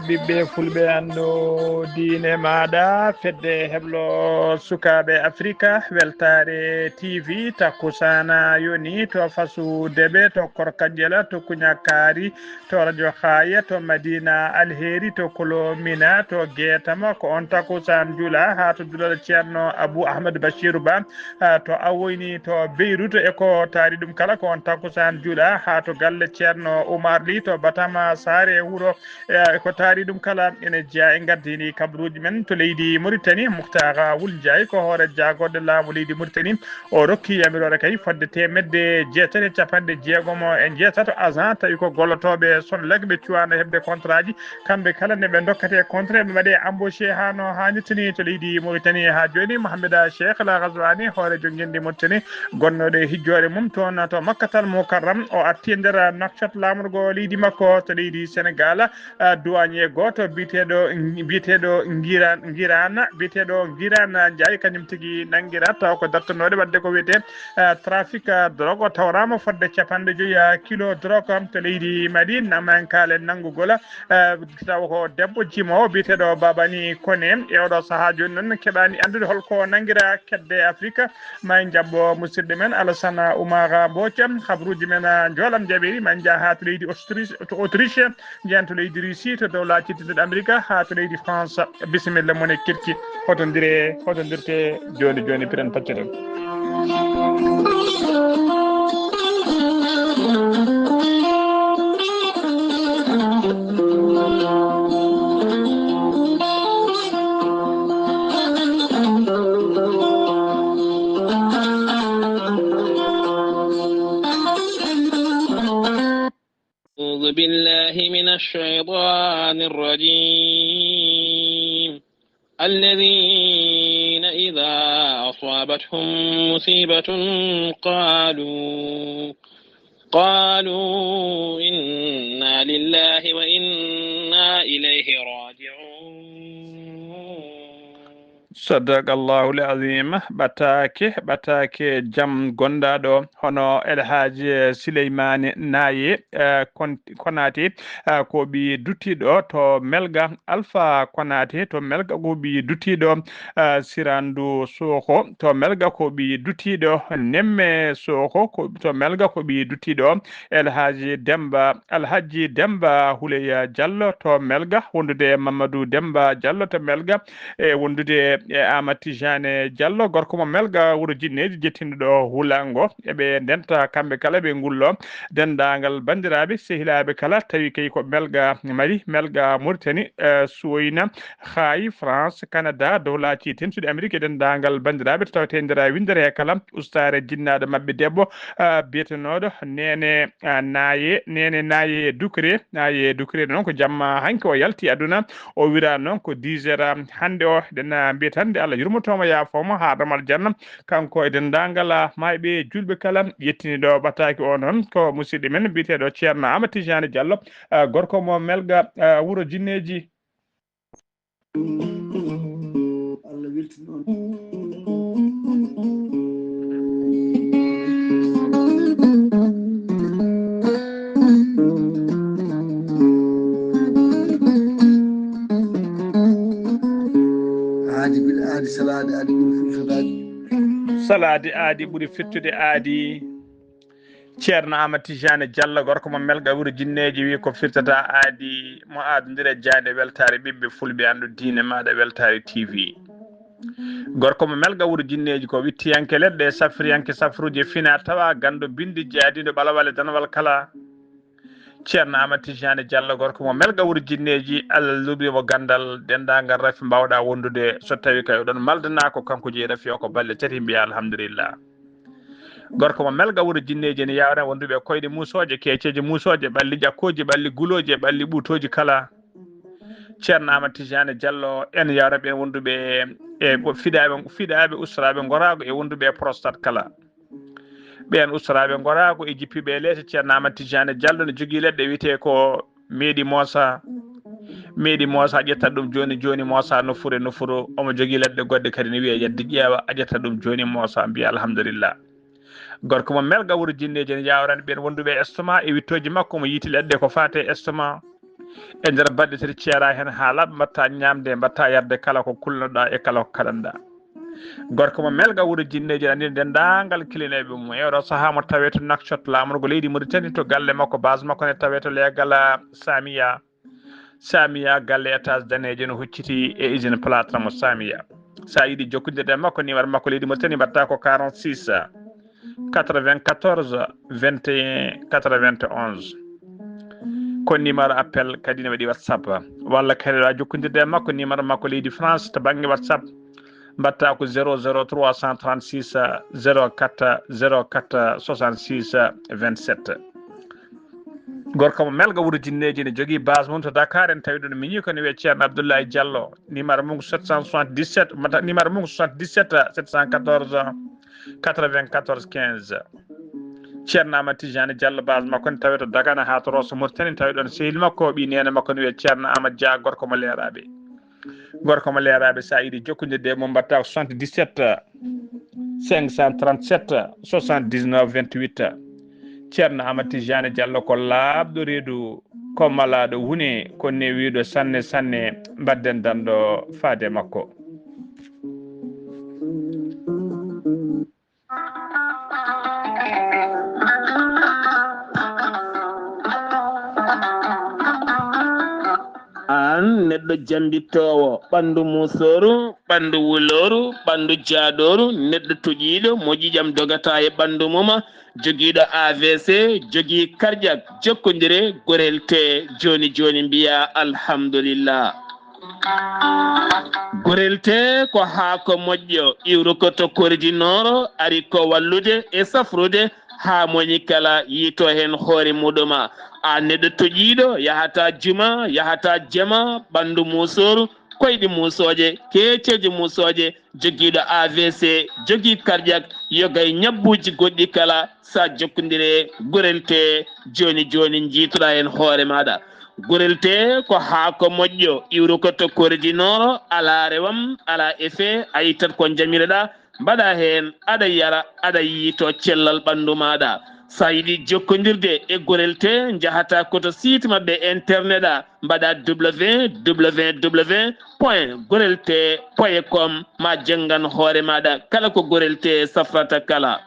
ɓiɓɓe fulɓe anndo diine maɗa fedde heblo sukaɓe africa weltare tv takkusana yoni to fasudeɓe to korkadiela to kuñakkaari to radio haya to madina alheri to kolomina to guetama ko on takkusan juula ha to dulal ceerno abou ahmadou bachirou ba to awoyni to beyrouth e ko taari ɗum kala ko on takkusan juula ha to galle ceerno oumar ly to batama saare wuuro ko taari ɗum kala ene jeeya e gardini kabaruji men to leydi Mauritanie Mouktar Wul Ndiaye ko hoore jaagoɗo laamu leydi Mauritanie o rokki yamirore kay fodde temedde jeetati capanɗe jeegom e jeetato agent tawi ko gollotoɓe Sonelec ɓe cuwano hebde contrat ji kamɓe kala neɓe dokkate contrat ɓe mbaɗe embauché ha no hannirtini to leydi Mauritanie ha joni Mouhammada Cheikh La Ghazouani hoore jonguinde Mauritanie gonnoɗo e hijjore mum toon to Makkatal Mukarram o arti e nder nafcat lamrugo leydi makko to leydi Sénégal douanier goto biyeteɗo Guirane Ndiaye kañum tigui nanguira taw ko dartanoɗe wadde ko wiyete trafic drogue o tawrama fodde capanɗe 5 kilo drogue to leydi Mali namankale nanggugol taw ko debbo jimowo biyeteɗo Babani Kone e oɗo saaha joni noon keɓani andude holko nanguira kedde Afrique may jabbo musidɗo men Alassane Oumar Mbodj habruji men joolam jaɓiri man jaa ha to leydi Autriche jiyan to leydi Russie to dowla cittiɗeɗe Amérique ha to leydi France bisimilla moon e kirki hotodirte joni piren paccaten أعوذ بالله من الشيطان الرجيم الذين إذا أصابتهم مصيبة قالوا إنا لله وإنا إليه راجعون صدق الله العظيم batake jam gondaɗo hono Elhaji Souleymane Naye Konate ko ɓi duttiɗo to Melga Alpha Konate to Melga ko ɓi duttiɗo Sirandu Soko to Melga ko ɓi duttiɗo Nemme Soko to Melga ko ɓi duttiɗo Alhaji Demba Huleya Diallo to Melga wondude Mamadou Demba Diallo to Melga e wondude Amadou Tijane Diallo gorko mo Melga wuro jinneji jettinɗo hulango eɓe denta kamɓe kala ɓe ngullo dendagal bandiraɓe sehilaɓe kala tawi kay ko Melga Mali Melga Mauritanie Suwoyna Haay France Canada dowlaci tentude Amérique dendagal bandiraɓe to tawete ndera windere he kala ustare jinnaɗo mabɓe debbo biyetenoɗo Nene Naye Doucouré noon ko jamma hanki o yalti aduna o wira noon ko 10 heures hande o den mbiyatande Allah yurmotomo yaafoma ha damal janna kanko e dendagal mayɓe julɓe kala yettiniɗo ɓataki o noon ko musidɗo men biyeteɗo ceerno Amadou Tijani Diallo gorko mo Melga wuuro jinneji Allah weltino salade aadi ɓuuri fettude aadi ceerno Amadou Tijani Diallo gorko mo Melga wuuro jinneji wi ko firtata aadi mo adodira jande weltare ɓiɓɓe fulɓe andu diine maɗa weltare TV gorko mo Melga wuuro jinneji ko wittiyanke leɗɗe safriyanke safruji fina tawa gando bindi jaadiɗo ɓalawal e danawal kala ceerno Amadou Tijani Diallo gorko mo Melga wuuro jinneji Allah lubrimo gandal dendagal rafi mbawɗa wondude so tawi kay oɗon maldana ko kanko jeeyi rafi o ko balle tati mbiya alhamdulillah gorko mo Melga wuuro jinneji ne yawna wonduɓe koyɗe musoje keceje musoje ɓalli ƴakkoji ɓalli guloji ɓalli ɓuutoji kala ceerno Amadou Tijani Diallo en yawnaɓe wonduɓe e fiɗaɓe ustaraɓe gorago e wonduɓe prostate kala ɓen ustaraɓe gorago e jippiɓe leese ceerno Amadou Tijani Diallo ne jogui leɗɗe wiyete ko meeɗi moosa ƴetta ɗum joni moosa nofuru omo jogui leɗɗe goɗɗe kadi ne wiye yedde ƴeewa a ƴetta ɗum joni moosa mbiya alhamdulillah gorko mo Melga wuuro jinneji ne yawrani ɓen wonduɓe estomac e wittoji makko mo yiiti leɗɗe ko fate estomac e nder badde tati ceera hen haala mbatta ñamde mbatta yarde kala ko kulnoɗa e kala ko kaɗanɗa gorko mo melga wuuro jinneji andi dendagal kilineɓe mum e oɗo saaha mo tawe to nakshot lamorgo leydi Mauritanie to galle makko base makko ne tawe to legal Samia galle étage danejo no hucciti e usine plâtre mo Samia sa yiiɗi jokkodirde makko numéro makko leydi Mauritanie mbatta ko 46 94 21 91 ko numéro appel kadi ne waɗi WhatsApp walla kadi wawi jokkodirde makko numéro makko leydi France to banggue WhatsApp mbatta ko 00336 04 04 66 27 gorko mo melga wuuro jinneji ne jogui base mum to Dakar en tawi ɗon miñi ko ne wiye ceerno Abdoulaye Diallo numéro mum 777 numéro mum 77 714 94 15 ceerno Amadou Tidiane Diallo base makko ne tawi to Dagana ha to Rosso Mauritanie tawi ɗon sehil makko ɓi nene makko ne wiye ceerno Amadou Dia gorko mo leeraɓe sa yiiɗi jokkodirde mum mbatta ko 77 537 79 28 ceerno Amadou Tidiane Diallo ko laaɓɗo reedu ko malaɗo wune ko newiɗo sanne sanne mbadden danɗo faade makko an neɗɗo jambittowo ɓandu musoru ɓandu wuloru ɓandu jaadoru neɗɗo toƴiɗo mo ƴiƴam dogata e ɓandu muma joguiɗo AVC jogui cardiaque jokkodire gorel te joni joni mbiya alhamdulillah gorel te ko haako moƴƴo iwru ko to koridinoro ari ko wallude e safrude ha moñi kala yiito hen hoore muɗuma a neɗɗo toƴiɗo yahata juma yahata jama ɓandu musoru koyɗi musoje keceje musoje joguiɗo AVC jogui cardiaque yogay ñabbuji goɗɗi kala sa jokkodire gorel te joni joni jiitoɗa hen hoore maɗa gorel te ko haako moƴƴo iwru ko to koridinoro ala rewam ala effet a yittat ko jamireɗa mbaɗa hen aɗa yara aɗa yiito cellal ɓandu maɗa sa yiɗi jokkodirde e gorel te jahata koto site mabɓe internet a mbaɗa www.gorelte.com ma janggan hoore maɗa kala ko gorel te safrata kala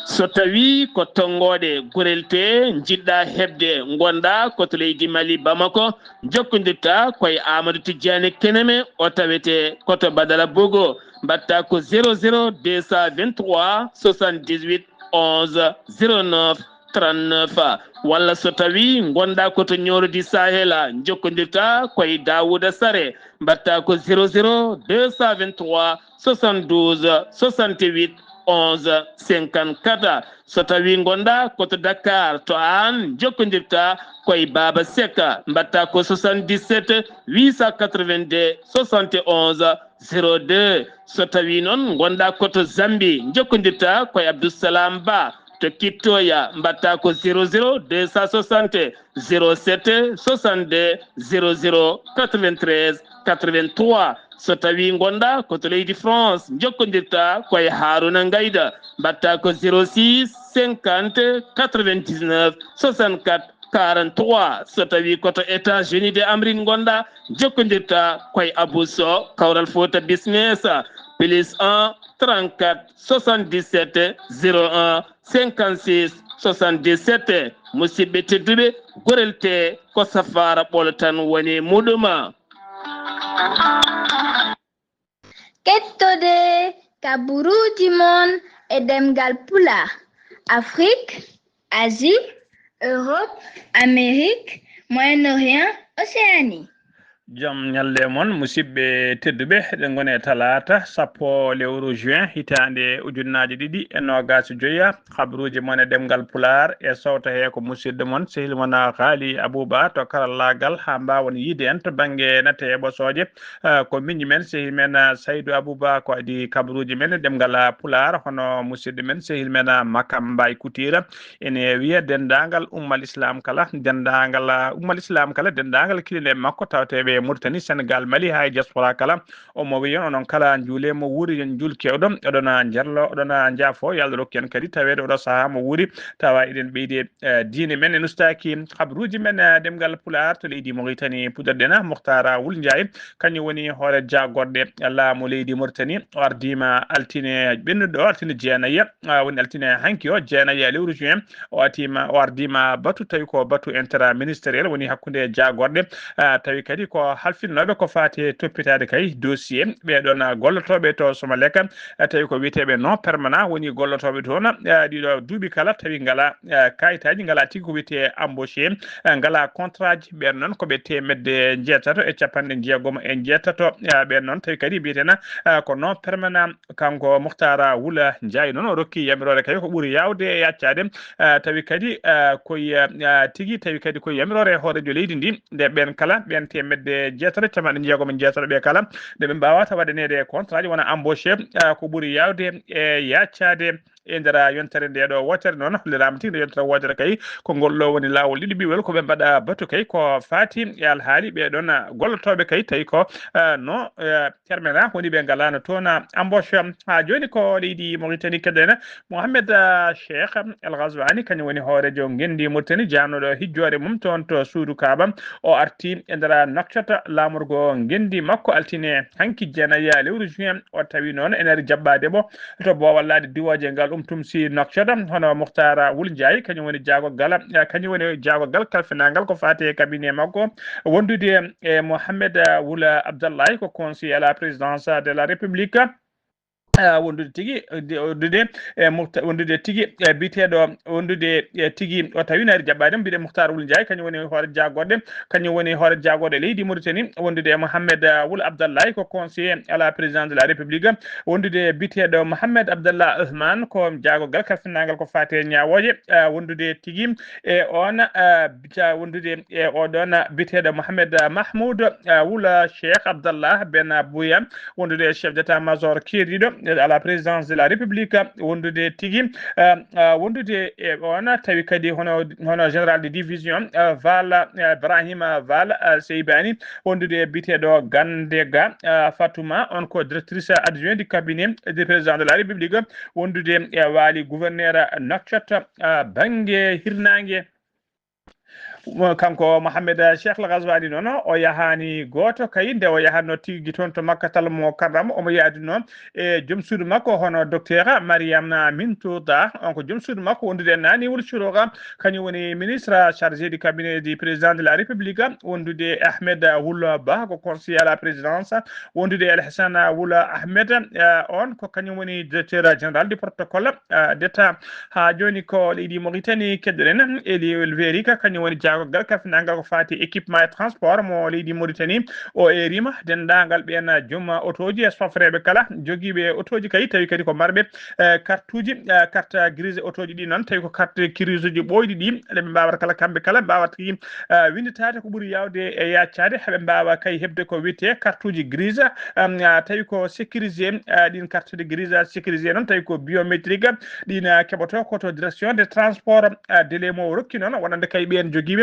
so tawi ko tonggode gorel te jiɗɗa hebde gonɗa koto leydi Mali Bamako jokkodirta koye Amadou Tidiane Keneme o tawete koto Badara Bogo mbatta ko 00 223 78 11 09 39 walla so tawi gonɗa koto ñorodi Sahela jokkodirta koye Dawouda Sare mbatta ko 00 223 72 68 11 54 so tawi gonɗa koto Dakar to an jokkodirta koye Baba Seka mbatta ko 77 882 71 02 so tawi noon gonɗa koto Zambi jokkodirta koye Abdoussalam Ba to Kittoya mbatta ko 00 260 07 62 00 93 83 so tawi gonɗa koto leydi France jokkodirta koye Haruna Ngayda mbatta ko 06 50 99 64 43 so tawi koto États-Unis d'Amérique gonɗa jokkodirta koye Abou Sow Kawral Fouta Business plus 1 34 77 01 56 77 musidɓe tedduɓe gorel te ko safara ɓolo tan woni muɗuma kettode kaburuji mon e demgal pula Afrique, Asie, Europe, Amérique, Moyen-Orient, Océanie. Jam nyalle mon musidɓe tedduɓe eɗen goni e talata sappo lewru juin hitande ujunnaje ɗiɗi e nogas joyya habaruji mon e ɗemgal pular e sawta he ko musidɗo mon sehil mon haali Abouba to karallagal ha mbawon yiide en to banggue natte e ɓosoje ko miñi men sehil men Saydou Abouba ko adi kabaruji men e ɗemgal pular hono musidɗo men sehil men Makam Mbay Koutira ene wiya dendagal ummal islam kala dendagal ummal islam kala dendagal kilene makko tawteɓe Mauritanie Sénégal Mali hay diaspora kala o mo wiyon onon kala juule mo wuri yen jul kewɗo oɗona jarlo oɗona jaafo yallah rokki en kadi tawede oɗo saaha mo wuri tawa eɗen ɓeydi diine men en ustaki habruji men demgal pular to leydi Mauritanie puɗɗoɗena Mohtara Wul Ndiaye kañum woni hoore jagorɗe laamu leydi Mauritanie o ardima altine ɓennuɗo altine jeenayya woni altine hanki o jeenayya lewru juin o ardima batu tawi ko batu intraministériel woni hakkude jagorɗe tawi kadi ko halfinnoɓe ko fati toppitade kay dossier ɓeɗon gollotoɓe to Somaleka tawi ko wiyeteɓe non permanent woni gollotoɓe toon ɗiɗo duuɓi kala tawi ngala kayitaji ngala tigui ko wiyete embauché ngala contrat ji ɓen noon koɓe temedde jeetato e capanɗe jeegom e jeetato ɓen noon tawi kadi mbiyetena ko non permanent kanko Mohtara Wula Ndiaye noon o rokki yamirore kadi ko ɓuuri yawde e yaccade tawi kadi koye tigui tawi kadi koye yamirore hoorejo leydi ndi nde ɓen kala ɓen temedde jeetato capanɗe jeegom e jeetato ɓe kala nde ɓe mbawata waɗanede contrat ji wona embauché ko ɓuuri yawde e yaccade e nder yontere nde ɗo wotere noon hollirama tigui nde yontere wotere kay ko ngolɗo woni lawol ɗiɗi ɓiwel koɓe mbaɗa batu kay ko fati e alhaali ɓeɗon gollotoɓe kay tawi ko non permanent woni ɓe ngalano toon embauche ha joni ko leydi Mauritanie kedene Mohamed Cheikh El Ghazouani kañum woni hoorejo gendi Mauritanie jannoɗo hijjore mum toon to suudu Kaaba o arti e nder Nouakchott lamorgo gendi makko altine hanki jeenayya lewru juin o tawi noon ene jaɓɓade bo to bowallade diwoje ngal tumsi Nouakchott hono Mohtara Wul Ndiaye kañum woni jaagogal kalfinagal ko fate e cabinet makko wondude e Mohamed Wula Abdallahi ko conseiller à la présidence de la République wondude tigui wondude tigui biteɗo wondude tigui o tawi naari jaɓɓade mbiɗe Mokhtar Wul Ndiaye kañum woni hoore jagorɗe kañum woni hoore jagorɗe leydi Mauritanie wondude Mohamed Wul Abdallahi ko conseiller à la présidence de la République wondude biteɗo Mohamed Abdallah Ousmane ko jagogal kalfinagal ko fate ñawoje wondude tigui e on wondude e oɗon biteɗo Mohamed Mahmoud Wula Cheikh Abdallah Ben Bouya wondude chef d'état major kiriɗo à la présidence de la République wondude tigui wondude e on tawi kadi hono général de division Val Ibrahima Val Seybani wondude biteɗo Gandega Fatouma on ko directrice adjoint du cabinet du président de la République wondude e waali gouverneur Nouakchott banggue hirnangue kanko Mohamed Cheikh El Ghazouani noon o yahani goto kay nde o yahanno tigui toon to Makkatal Mukarram omo yaadi noon e joom suudu makko hono docteur Mariam Mintouda on ko joom suudu makko wondude nani Wul Chouroga kañum woni ministre chargé du cabinet du président de la République wondude Ahmed Wula Ba ko conseiller à la présidence wondude El Hassan Wula Ahmed on ko kañum woni directeur général du protocole d'état ha joni ko leydi Mauritanie keddoɗen Eli Verika kañum woni jagogal kafinagal ko fati équipement et transport mo leydi Mauritanie o erima dendagal ɓen joom autoji e sofreɓe kala joguiɓe autoji kay tawi kadi ko marɓe carte grise autoji ɗi noon tawi ko carte grise uji ɓoyɗi ɗi eɓe mbawata kala kamɓe kala mbawata kay winditade ko ɓuuri yawde e yaccade haaɓe mbawa kay hebde ko wiyete carte uji grise tawi ko sécurisé ɗin carte de grise sécurisé noon tawi ko biométrique ɗin keɓoto koto direction des transports délai mo rokki noon wonande kay ɓen joguiɓe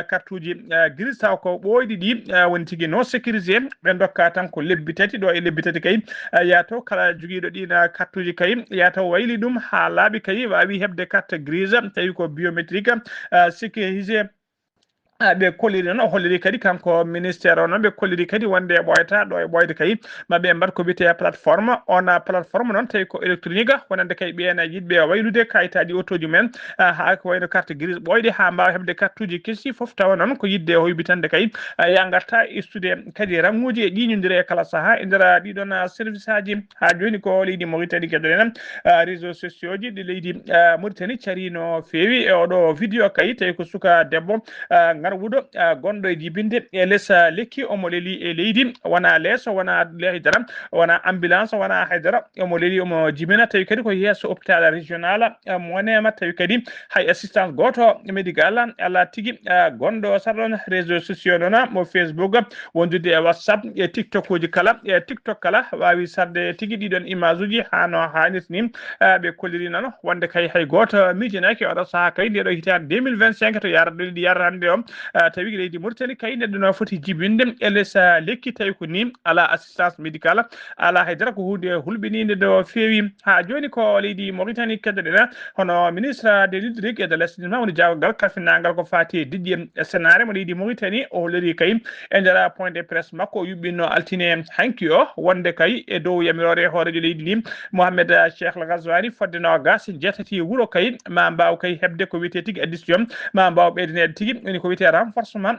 carte uji grise taw ko ɓoyɗi ɗi woni tigui non sécurisé ɓe dokka tan ko lebbi tati ɗo e lebbi tati kay yato kala joguiɗo ɗin carte uji kay yato wayli ɗum ha laaɓi kay wawi hebde carte grise tawi ko biométrique sécurisé ɓe kolliri noon o holliri kadi kanko ministére o noon ɓe kolliri kadi wonde e ɓoyata ɗo e ɓoyde kay maɓe mbat ko wiyete plateforme on plateforme noon tawi ko électronique wonande kay ɓen yiɗɓe waylude kayitaji autoji men ha ko wayno carte grise ɓoyɗe ha mbawa hebde carte uji kessi foof tawa noon ko yidde hoybitande kay ya garta istude kadi ranguji e ƴiñodire e kala saaha e nder ɗiɗon service aji ha joni ko leydi Mauritanie keddoɗen réseaux sociaux ji ɗi leydi Mauritanie cari no fewi e oɗo vidéo kay tawi ko suka debbo wuuɗo gonɗo e jibinde e less lekki omo leeli e leydi wona leeso wona haydara wona ambulance wona haydara omo leeli omo jibina tawi kadi ko yesso hôpital régional monema tawi kadi hay assistance goto médical ala tigui gonɗo sarɗon réseaux sociaux noon mo Facebook wondude e WhatsApp e TikTok uji kala e TikTok kala wawi sarde tigui ɗiɗon image uji ha no hannirta ni ɓe kolliri noon wonde kay hay goto miijinaki oɗo saaha kay ndeɗo hitande 2025 to yarata hande o tawi leydi Mauritanie kay neɗɗo no foti jibinde elesa lekki tawi ko ni ala assistance médicale ala haydara ko hunde hulɓinide do feewi ha joni ko leydi Mauritanie keddoɗen hono ministre de l'hydraulique et de l'assainissement woni jawgal kafinagal ko fati Didier Senare mo leydi Mauritanie o holliri kay e nder point de presse makko o yuɓɓino altine hanki o wonde kay e dow yamirore hoorejo leydi ndi Mohamed Cheikh El Ghazouani fodde nogas jeetati wuuro kay ma mbaw kay hebde ko wiyete tigui addition ma mbaw ɓeydanede tigui woni ko wiyete renforcement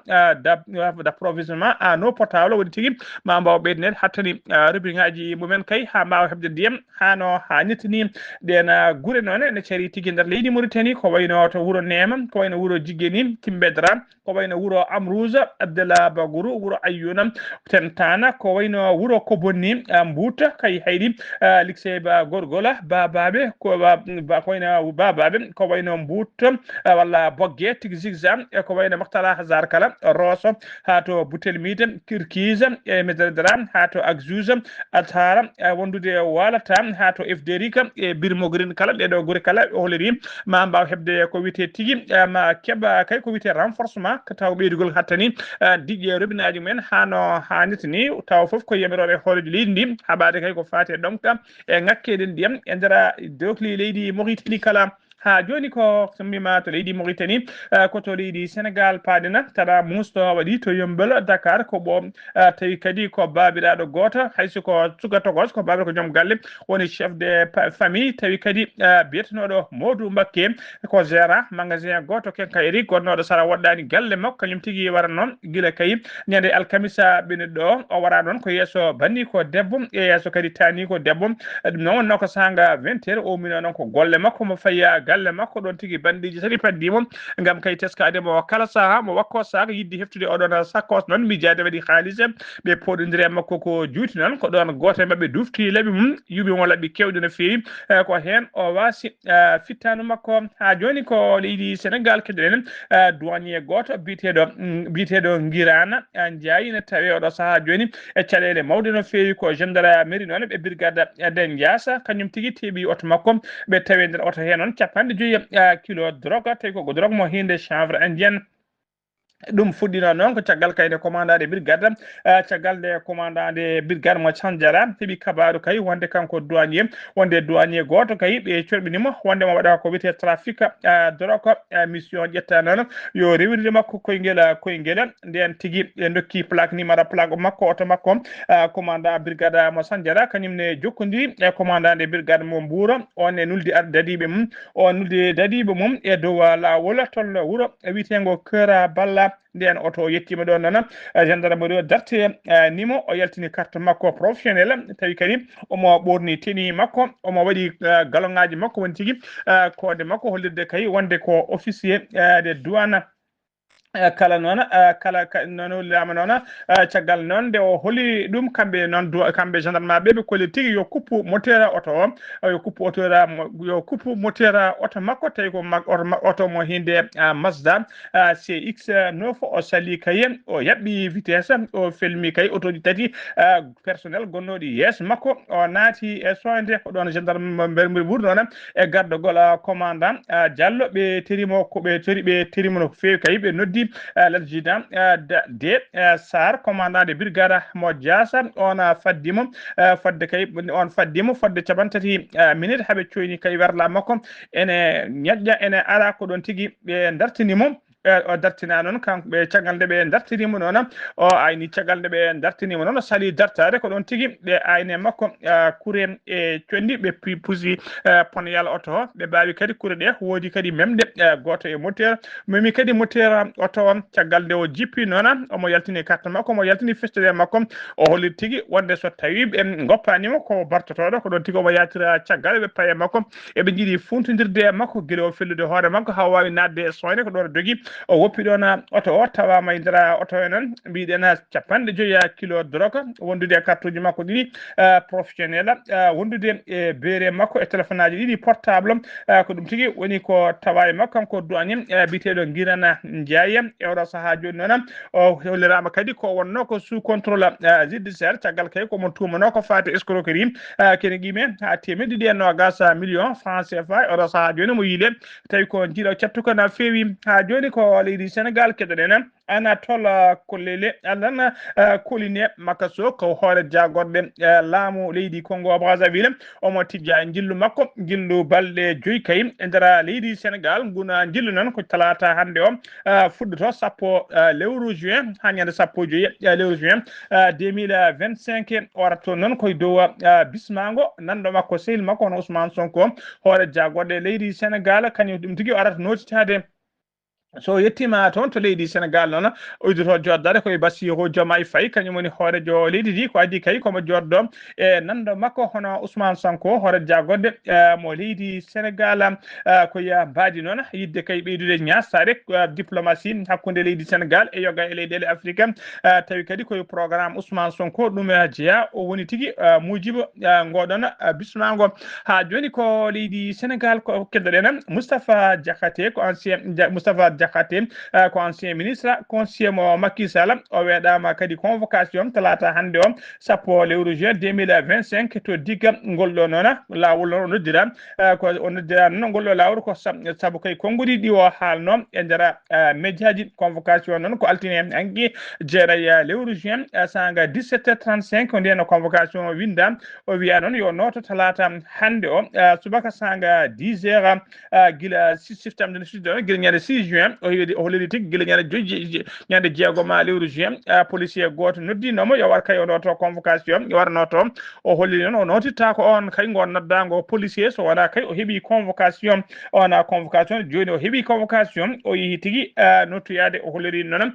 d'approvisionnement en eau potable woni tigui ma mbaw ɓeydanede hattani rubrique ngaji mumen kay ha mbawa hebde ndiyam hano ha nittani ɗen guure noon ne cari tigui nder leydi Mauritanie ko wayno to wuuro Nema ko wayno wuuro Jigeni Timbedra ko wayno wuuro Amrouza Abdallah Bagourou wuuro Ayouna Tentana ko wayno wuuro Kobonni Mbouta kay haydi Likseba Gorgola Bababe ko wayno Bababe ko wayno Mbouta walla Bogge tigui zigzam e ko wayno Moktala Hazar kala Rosso ha to Boutelmide Kirkiza e Medredra ha to Agzouza Atara wondude walata ha to Efderika e Birmogrin kala ɗeɗo guure kala holiri ma mbaw hebde ko wiyete tigui ma keɓa kay ko wiyete renforcement ko taw ɓeydugol hattani diƴƴe robinaji mumen hano hanniti ni taw foof ko yamirore hoorejo leydi ndi haɓade kay ko fate ɗonka e ŋakkeden ndiyam e nder dokli leydi Mauritanie kala ha joni ko sommima to leydi Mauritanie koto leydi Sénégal paadena tara musto waɗi to Yeumbeul Dakar ko ɓo tawi kadi ko babiraɗo goto hayso ko cugatogos ko babiraɗo ko joom galle woni chef de famille tawi kadi biyetenoɗo Modou Mbacké ko gérant magasin goto kenkayri gonnoɗo sara woɗɗani galle makko kañum tigui wara noon guila kay ñande alkamisa ɓennuɗo ɗo o wara noon ko yesso banni ko debbo e yesso kadi tani ko debbo ɗum noon wonno ko sanga 20 heures o mino noon ko golle makko mo faya galle makko ɗon tigui bandiji tati paddimo gam kay teskade mo kala saaha mo wakko saaha yidde heftude oɗon sakkos noon mijade waɗi haalise ɓe poɗodiri makko ko juuti noon ko ɗon goto e mabɓe dufti laaɓi mum yuɓi mo laaɓi kewɗe no fewi ko hen o wasi fittanu makko ha joni ko leydi Sénégal keɗoɗen douanier goto biteɗo Guirana Ndiaye ne tawi oɗo saaha joni e caɗele mawde no fewi ko gendarmerie noon ɓe brigade den Ndiassa kañum tigui teeɓi oto makko ɓe tawi nder oto he noon capanɗe joyyi kilo drogue tawi koko drogue mo hinde chanvre indienne ɗum fuɗɗino noon ko caggal kayne commandant brigade caggal nde commandant de brigade mo Sandiara heeɓi kabaru kay wonde kanko douanier wonde douanier goto kay ɓe corɓinimo wonde mo waɗa ko wiyete trafic drogue mission ƴetta noon yo rewirde makko koyguel nden tigui ɓe dokki plaque numéro plaque makko oto makko commandant brigade mo Sandiara kañumne jokkodiri e commandant de brigade mo Mbouro on e nuldi dadiɓe mum o nuldi dadiɓe mum e dow lawol tolno wuuro witego Kera Balla nden oto yettima ɗon noon gendarmerie o darte nimo o yaltini carte makko professionnel tawi kadi omo ɓorni teni makko omo waɗi galongaji makko woni tigui kode makko hollirde kay wonde ko officier de douane kala noon kala noon hollirama noon caggal noon nde o holli ɗum kamɓe noon kamɓe gendarme ɓe kolli tigui yo kuppu moteur oto o yo kuppu moteur oto makko tawi ko oto mo hinde Mazda CX9 o sali kay o yaɓɓi vitesse o felmi kay auto ji tati personnel gonnoɗi yeeso makko o naati e soinde ko ɗon gendarme mbermiri ɓuuri noon e gardogol commandant Diallo ɓe terimo koɓe tori ɓe terimo no fewi kay ɓe noddi l'adjudant de Sar commandant de brigade mo Diassa on faddimo fodde kay on faddimo fodde capantati minute haɓe coyni kay werla makko ene ñaƴƴa ene ala ko ɗon tigui ɓe dartinimo o dartina noon kankoɓe caggal nde ɓe dartinimo noon o ayni caggal nde ɓe dartinimo noon sali dartade ko ɗon tigui ɓe ayne makko kuure e condi ɓe pusi ponyal oto o ɓe mbawi kadi kuure ɗe woodi kadi memde goto e moteur memi kadi moteur oto o caggal nde o jippi noon omo yaltini carte makko omo yaltini festede makko o holli tigui wonde so tawi ɓe goppanimo ko bartotoɗo ko ɗon tigui omo yatira caggal ɓe paye makko eɓe jiiɗi funtodirde makko guila o fellude hoore makko ha wawi nadde e soyne ko ɗon jogui o woppi ɗon oto o tawama e nder oto e noon mbiɗen capanɗe joyyi kilo drogue wondude e carte uji makko ɗiɗi professionnel wondude e beere makko e téléphone aji ɗiɗi portable ko ɗum tigui woni ko tawa e makko kanko douanier biteɗo Guirana Ndiaye e oɗo saaha joni noon o hollirama kadi ko wonno ko sous contrôle judiciaire caggal kay komo tumano ko fati escroquerie kene guime ha temedde ɗiɗi e nogas millions francs CFA oɗo saaha joni mo yiile tawi ko jiiɗo cattuko na fewi ha joni ko ko leydi Sénégal keɗoɗen ana tola kollele alana koline makaso ko hoore jagorde laamu leydi Congo Brazzaville omo tijja jillu makko jillu balɗe joyi kay e nder leydi Sénégal guna jillu non ko talata hande o fuddoto sappo lewru juin ha ñande sappo joyi lewru juin 2025 orato noon koye dow bismago nanɗo makko sehil makko hono Ousmane Sonko hoore jagorde leydi Sénégal kañum ɗum tigui arata notitade so yettima toon to leydi Sénégal noon uydoto joddade koye Bassirou Diomaye Faye kañum woni hoorejo leydi ndi ko addi kay komo joddo e nanɗo makko hono Ousmane Sonko hoore jagorde mo leydi Sénégal koye mbaadi noon yidde kay ɓeydude ñastade diplomatie hakkude leydi Sénégal e yoga e leyɗele Afrique tawi kadi koye programme Ousmane Sonko ɗum jeeya o woni tigui mujibo ngoɗon bismago ha joni ko leydi Sénégal ko keddoɗen Moustapha Diakhaté ko ancien Moustapha Diakhaté ko ancien ministre conseiller mo Macky Sall o weeɗama kadi convocation talata hande o sappo lewru juin 2025 to digga ngolɗo noon lawol noon o noddira ko o noddira noon ngolɗo lawol ko saabu kay konngudi ɗi o haalno e nder médiaji convocation noon ko altine hanki jeeray lewru juin sanga 17h35 ko nden convocation o winda o wiya noon yo noto talata hande o subaka sanga 10h gila 6 septembre gila ñande 6 juin o holiri tigui guila ñande jeegoma lewru juin policier goto noddinomo yo war kay o noto convocation yo warno to o holliri noon o notitta ko on kay gon noddago policier so wona kay o heeɓi convocation ona convocation joni o heeɓi convocation o yeehi tigui nottoyade o holliri noon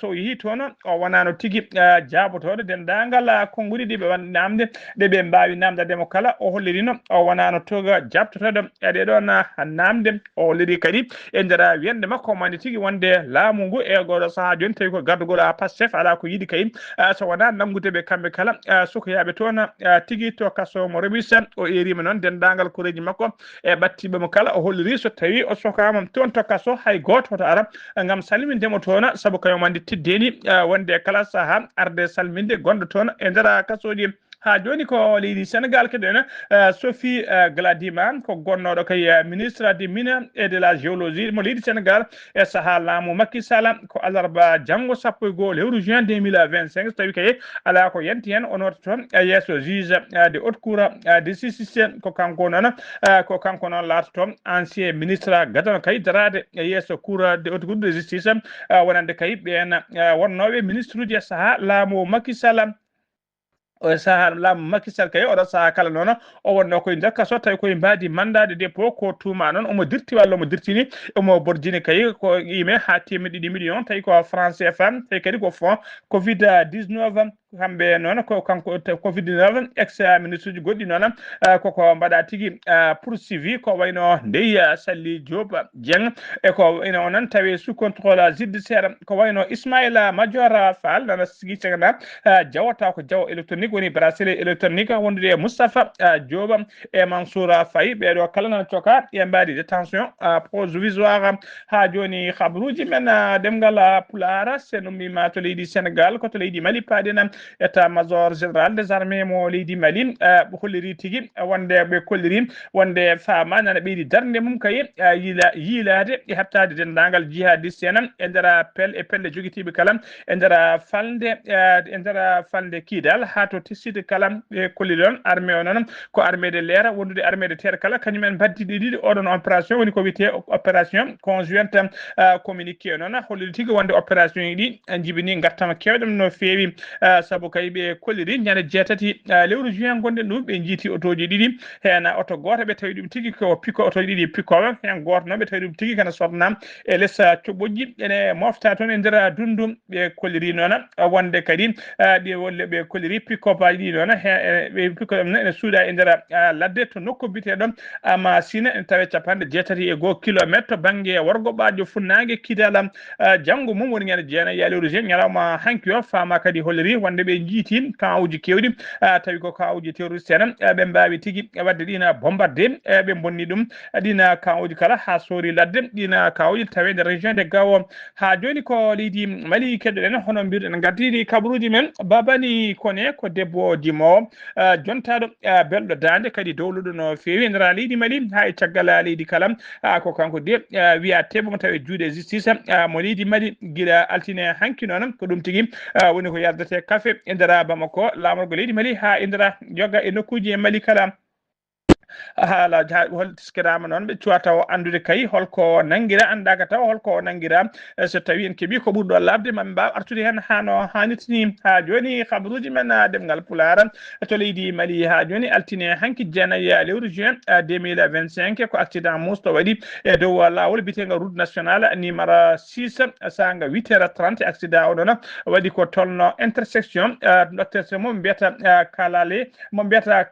so o yeehi toon o wonano tigui jabotode dendagal konngudi ɗi ɓe namde ɗe ɓe mbawi namdademo kala o hollirino o wonano toga jabtotoɗo e ɗeɗon namde o holliri kadi e nder wiyande makko mande tigui wonde laamu ngu e goɗo saaha joni tawi ko gardugol Pastef ala ko yiiɗi kay so wona namgudeɓe kamɓe kala sukoyaɓe toon tigui to kaso mo remisa o erima noon dendagal koreji makko e ɓattiɓemo kala o holliri so tawi o sokama toon to kaso hay goto hoto ara gam salmindemo toon saabu kañum wonde teddeni wonde kala saaha arde salminde gonɗo toon e nder kasoji ha joni ko leydi Sénégal keɗen Sophie Gladima ko gonnoɗo kay ministre des mines et de la géologie mo leydi Sénégal e saaha laamu Macky Sall ko alarba janggo sappo e goho lewru juin 2025 so tawi kay ala ko yanti hen o noota toon yesso juge de haute cour de justice ko kanko noon laatoto ancien ministre gadano kay darade e yesso cour de haute cour de justice wonande kay ɓen wonnoɓe ministre uji e saaha laamu Macky Sall o saaha laamu Macky Sall kay oɗo saaha kala noon o wonno koye nder kaso tawi koye mbadi mandade dépôt ko tuma noon omo dirti walla omo dirtini omo bordini kay ko ime ha temedde million tawi ko franc CFA tawi kadi ko fond Covid 19 kamɓe noon ko kanko Covid 19 ex ministre uji goɗɗi noon koko mbaɗa tigui poursuivi ko wayno Ndeye Sally Diop Dieng e ko ina onon tawi sous contrôle judiciaire ko wayno Ismaïla Madior Fall nana sigui cagana jawata ko jaw électronique woni bracelet électronique wondude Moustapha Diop e Mansour Faye ɓeɗo kala nana coka e mbaɗi détention provisoire ha joni habruji men demgal Pulaar senumima to leydi Sénégal ko to leydi Mali paɗena état major général des armées mo leydi Mali holliri tigui wonde ɓe kolliri wonde fama nana ɓeydi darde mum kay yiilade e heɓtade dendagal jihadiste en e nder pelle joguitiɓe kala e nder falde kiidal ha to tesside kala ɓe kolliri on armée o noon ko armée de l'air wondude armée de terre kala kañumen baddiɗi ɗiɗi oɗon opération woni ko wiyete opération conjointe communiqué noon holliri tigui wonde opération ɗi jibini gartama kewɗem no fewi saabu kay ɓe kolliri ñande jeetati lewru juin gonɗen ɗum ɓe jiiti otoji ɗiɗi hen oto goto ɓe tawi ɗum tigui ko piko otoji ɗiɗi pikkowo hen goto noon ɓe tawi ɗum tigui kana sordnam e less coɓoƴƴi ene mofta toon e nder dundum ɓe kolliri noon wonde kadi ɓe kolliri pikkopaji ɗi noon ɓe pikko ɗum ene suuɗa e nder ladde to nokku biteɗon ama sina ene tawe capanɗe jeetati e goho kilométre to banggue worgo ɓajo funnague kidala janggo mum woni ñande jeenayyi lewru juin ñalawma hanki o fama kadi holliri wonde hande ɓe jiiti kawuji kewɗi tawi ko kawuji terroriste en ɓe mbawi tigui wadde ɗina bombardé ɓe bonni ɗum ɗina kawuji kala ha sori ladde ɗina kawuji tawede région de Gao ha joni ko leydi Mali keddoɗen hono mbirɗen gaddidi kabaruji men Babani Kone ko debbo dimo jontaɗo belɗo dande kadi dowluɗo no fewi ndera leydi Mali ha e caggal leydi kala ko kanko de wiya teɓomo tawi juuɗe justice mo leydi Mali guila altine hanki noon ko ɗum tigui woni ko yardete café e ndera Bamako lamorgo leydi Mali ha e ndera jogga e nokkuji e Mali kala haala hol tiskedama noon ɓe cuwata o andude kay holko nanguira andaka taw holko nanguira so tawi en keeɓi ko ɓurɗo labde maɓe mbaw artude hen hano hannirtini ha joni habaruji men demgal Pulaar to leydi Mali ha joni altine hanki jeenayyi lewru juin 2025 ko accident musto waɗi e dow lawol bitegal route nationale numéro 6 sanga 8h30 accident o ɗon waɗi ko tolno intersection docteur mo mbiyata kalale mo mbiyata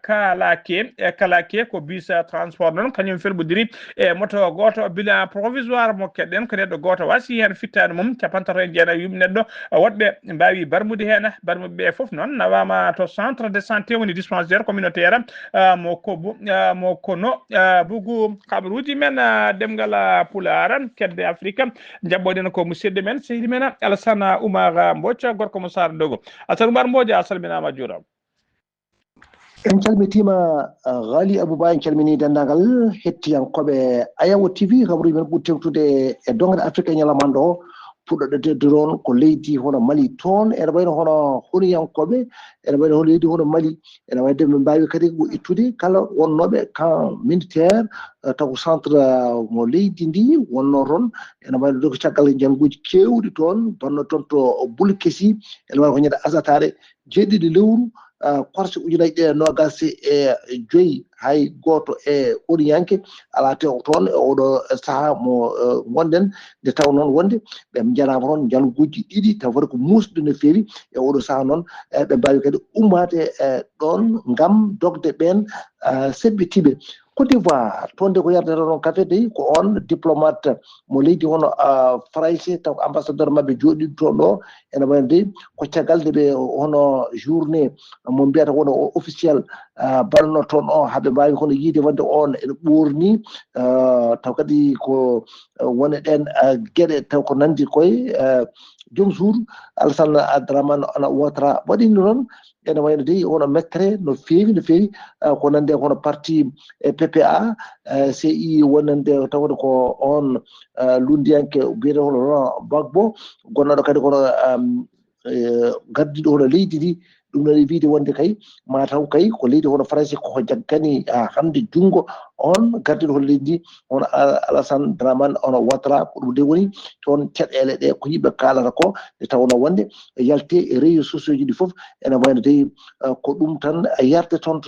kalake ko bus transport non kañum felbodiri e moto goto bilan provisoire mo kedden ko neddo goto wasi hen fittade mum capantato e jeena yum neddo wodbe mbawi barmude hen barmude fof non nawama to centre de santé woni dispensaire communautaire mo kono bugu kabaruji men demgal Pulaar kedde Afrique jabboden ko musidde men sehdi men Alassane Oumar Mbodj gorko mo Sar Dogo Alassane Oumar Mbodj a salminama juuram en calmitima Ghali Abouba en calmini dendagal hettiyankoɓe Ayawo TV kabaruji men ɓuri tewtude e dongal Afrique e ñalamande o puɗɗoɗe doron ko leydi hono Mali toon ene wayno hono honiyankoɓe ene wayno hono leydi hono Mali ene wayde ɓe mbawi kadi ko ittude kala wonnoɓe camp militaire taw ko centre mo leydi ndi wonno toon ene wayno ɗo ko caggal jangguji kewɗi toon banno toon to Bulkesi ene wawi ko ñande asatare jeeɗiɗi lewru korse ujunaji ɗe nogas e joyyi hay goto e oriyanke ala tew toon e oɗo saaha mo gonɗen nde taw noon wonde ɓe jarama toon jalguji ɗiɗi taw wata ko musɗo no feewi e oɗo saaha noon ɓe mbawi kadi ummade ɗon gam dogde ɓen seɓɓitiɓe Côte d'Ivoire toon de ko yardata toon café de ko on diplomate mo leydi hono français taw ambassadeur mabɓe joɗiɗo toon ɗo ene wayno de ko caggal de ɓe hono journée mo mbiyata wono officiel balno toon o haaɓe mbawi hono yiide wadde on ene ɓorni taw kadi ko wone ɗen gueɗe taw ko nandi koye joom jour Alassane Dramane Ouattara waɗino noon ene wayno de wono mettere no feewi ko nande hono parti PPA CI wonande tawde ko on lundiyanke biyete hono Laurent Gbagbo gonnoɗo kadi kono gaddiɗo hono leydi ndi ɗum noon wiide wonde kay mataw kay ko leydi hono français ko jaggani hande junggo on gaddiɗo hono leydi ndi hono Alassane Dramane Ouattara ko ɗum de woni toon caɗele ɗe ko yimɓe kalata ko nde tawno wonde yalte e réseaux sociaux ji ɗi foof ene wayno de ko ɗum tan yarde toon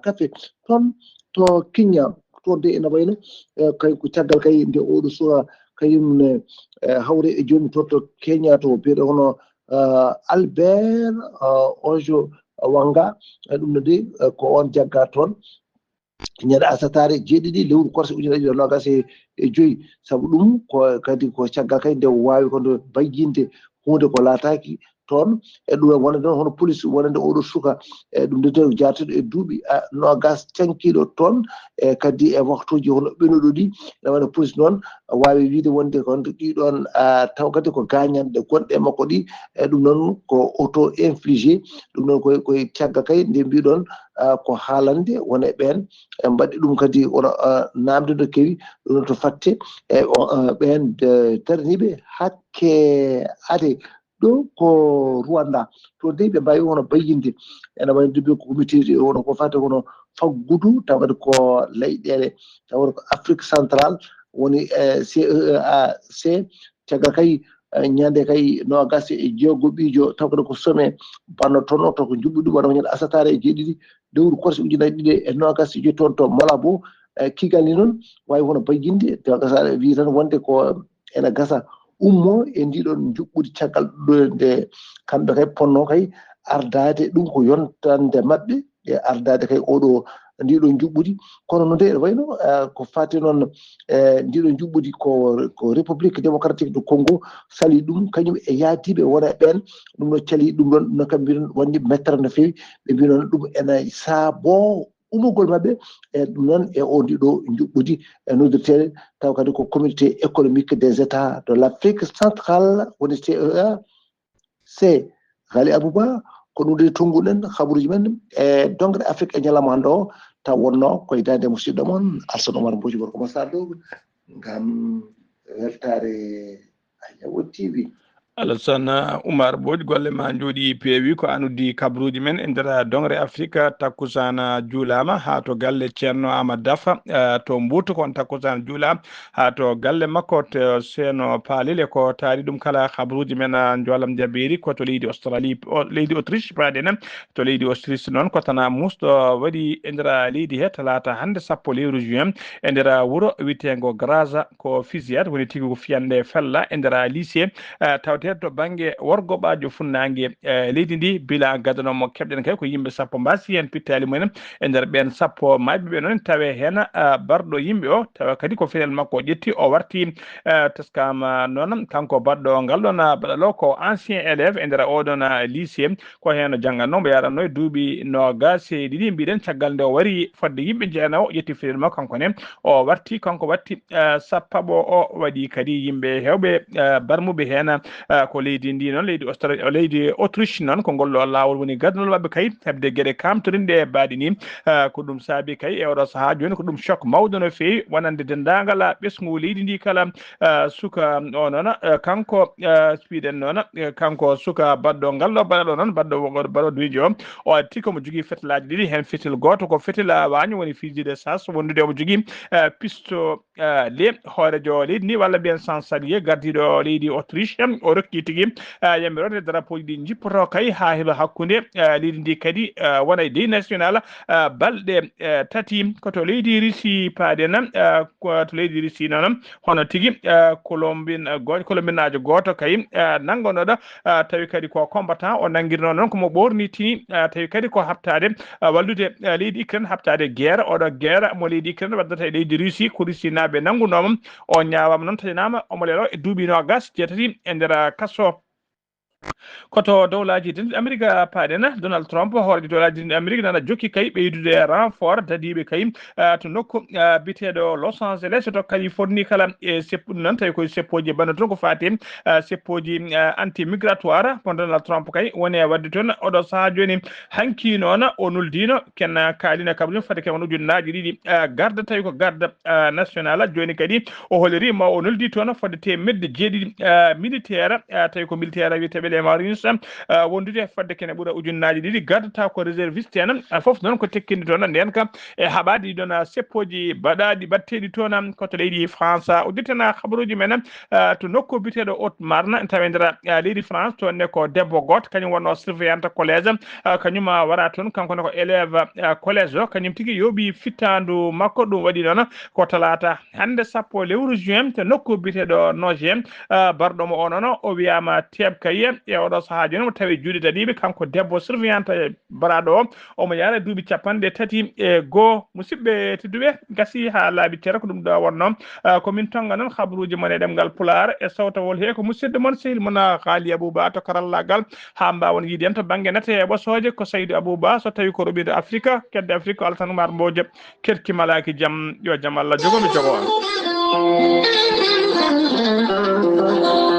café toon to Kenya toon de ene wayno kay ko caggal kay nde oɗo suwa kayumne hawre e joni to Kenya to biyeɗo hono Albert Ojo Wanga ɗum no de ko on jagga toon ñande asatare jeeɗiɗi lewru korse ujunaji ɗe nogas e joyyi saabu ɗum ko kadi ko caggal kay nde wawi kono bayyinde hunde ko laataki toon e ɗum wonande noon hono police wonande oɗo suka e ɗum de jarteɗo e duuɓi nogas cankiɗo toon e kadi e waktuji hono ɓenuɗo ɗi ene wayno police noon wawi wiide wonde kon ɗiɗon taw kadi ko gañanɗe gonɗe makko ɗi e ɗum noon ko auto infligé ɗum noon koye caggal kay nde mbiɗon ko haalande wone ɓen e mbaɗi ɗum kadi wono namde no kewi ɗum noon to fatte e ɓen daraniɓe hakke ade ɗo ko Rwanda to de ɓe mbawi wono bayyinde ene wayno de ko comité wono ko fate wono faggudu tawade ko leyɗele tawade ko Afrique centrale woni CEAC caggal kay ñande kay nogas e jeegoɓijo tawde ko sommet banno toon to ko jubɓi ɗum waɗa ko ñande asatare e jeeɗiɗi lewru korse ujunaji ɗiɗi e nogas e joyi toon to Malabo kigal ni noon wawi hono bayyinde tawa wi tan wonde ko ene gasa ummo e ndiɗon juɓɓudi caggal ɗo nde kamɓe kay ponno kay ardade ɗum ko yontande maɓɓe e ardade kay oɗo ndiɗo juɓɓudi kono no nde wayno ko fati noon ndiɗo juɓɓudi ko république démocratique du Congo sali ɗum kañum e yaatiɓe wona ɓen ɗum no cali ɗum ɗon no kam mbiɗon wandi mettere no feewi ɓe mbi noon ɗum ena saabo umugol maɓɓe e ɗum noon e o ndiɗo juɓɓudi e noddirteɗe taw kadi ko communauté économique des états de l'Afrique centrale woni CEA c Ghali Abouba ko ɗum de tonguɗen habaruji men e dongre Afrique e ñalawma hannde o taw wonno koye dande musidɗo moon Alassane Oumar Mbodji gorko mo Sadio ngam weltare Ayawo TV. Alassane Oumar Mbodji golle ma jooɗi peewi ko anudi kabruji men e nder dongre Afrique takkusana juulama ha to galle ceerno Amadou Dafa to Mbuuto kon takkusana juulama ha to galle makko to seeno paalile ko taari ɗum kala kabruji men jolam jabiri ko to leydi Australie leydi Autriche paɗen to leydi Autriche noon ko tana musɗo waɗi e nder leydi he talata hande 10 lewru juin e nder wuuro witego Graza ko Fisiat woni tigui ko fiyande fella e nder lycée tawte to banggue worgo ɓaajo funnangue leydi ndi bila gadanomo keɓɗen kay ko yimɓe 10 mbasi hen pittali mumen e nder ɓen 10 mabɓeɓe noon tawe hen barɗo yimɓe o tawa kadi ko fetel makko o ƴetti o warti teskama noon kanko baɗɗo ngal ɗon baɗalo ko ancien élève e nder oɗon lycée ko hen janggannomo yaranno e duuɓi nogas e ɗiɗi mbiɗen caggal nde o wari fodde yimɓe jeeyanawo o ƴetti fetel makko kankone o warti kanko watti sappaɓo o waɗi kadi yimɓe hewɓe barmuɓe hen ko leydi ndi noon leydi Autriche noon ko ngolɗo lawol woni gadnol mabɓe kay hebde gueɗe kamtorinde baɗi ni ko ɗum saabi kay e oɗo saaha joni ko ɗum choc mawɗo no fewi wonande dendagal ɓesgu leydi ndi kala suka o noon kanko spiɗen noon kanko suka baɗɗo ngalɗo baɗɗo noon baɗɗo duijo o atti komo jogui fetelaji ɗiɗi hen fetel goto ko fetel waño woni fusil de chasse wondude omo jogui pistolet hoorejo leydi ndi walla mbiyen chancelier gardiɗo leydi Autriche o rokki tigui yamɓe rode drapeau ji ɗi jippoto kay ha heeɓa hakkude leydi ndi kadi wona e dey national balɗe tati koto leydi Russie paaden to leydi Russie noon hono tigui colombinajo goto kay nangonoɗo tawi kadi ko combattant o nanguirno noon komo ɓornitini tawi kadi ko habtade wallude leydi Ukraine habtade guerre oɗo guerre mo leydi Ukraine waddata e leydi Russie ko Russie naaɓe nangunoma o ñawama noon tañinama omo lelo e duuɓi 27 e nder kasso koto dowlaji denɗi Amérique paaɗen Donald Trump hoorede dowlaji denɗi Amérique nana jokki kay ɓeydude renfort dadiɓe kay to nokku biteɗo Los Angeles to Californie kala e seppuɗi noon tawi koye seppoji bande toon ko fati seppoji anti migratoire ko Donald Trump kay woni e wadde toon oɗo saaha joni hanki noon o noldino ken kalino kaɓɗum fade ken won ujunnaji ɗiɗi garde tawi ko garde national joni kadi o holirima o noldi toon fodde temedde jeeɗiɗi militaire tawi ko militaire wiyeteɓe les marines wondude fodde kene ɓuura ujunnaji ɗiɗi gardata ko réserviste en foof noon ko tekkindi toon nden kam e haɓade ɗon seppoji baɗaɗi batteɗi toon koto leydi France udditena habaruji men to nokku biteɗo haute marne tawi nder leydi France toonne ko debbo goto kañum wonno surveillante collège kañum wara toon kankone ko élève collège o kañum tigui yooɓi fittandu makko ɗum waɗi noon ko talata hande 10 lewru juin to nokku biteɗo Nogent barɗomo o noon o wiyama teeb kaye e oɗo saaha joni mo tawi juuɗe dadiɓe kanko debbo surveillante baraɗo o omo yaara duuɓi 31 musidɓe tedduɓe gasi ha laaɓi tere ko ɗum ɗo wonno komin tonga noon habaruji mon e ɗemgal Pulaar e sawtawol he ko musidɗo moon sehil moon Ghali Abouba to karallagal ha mbawon yiide en to banggue nete e ɓosoje ko Saydou Abouba so tawi ko roɓide Afrique kedde Afrique Alassane Oumar Mbodji kerki malaki jaam yo jaam Allah jogomi jogo on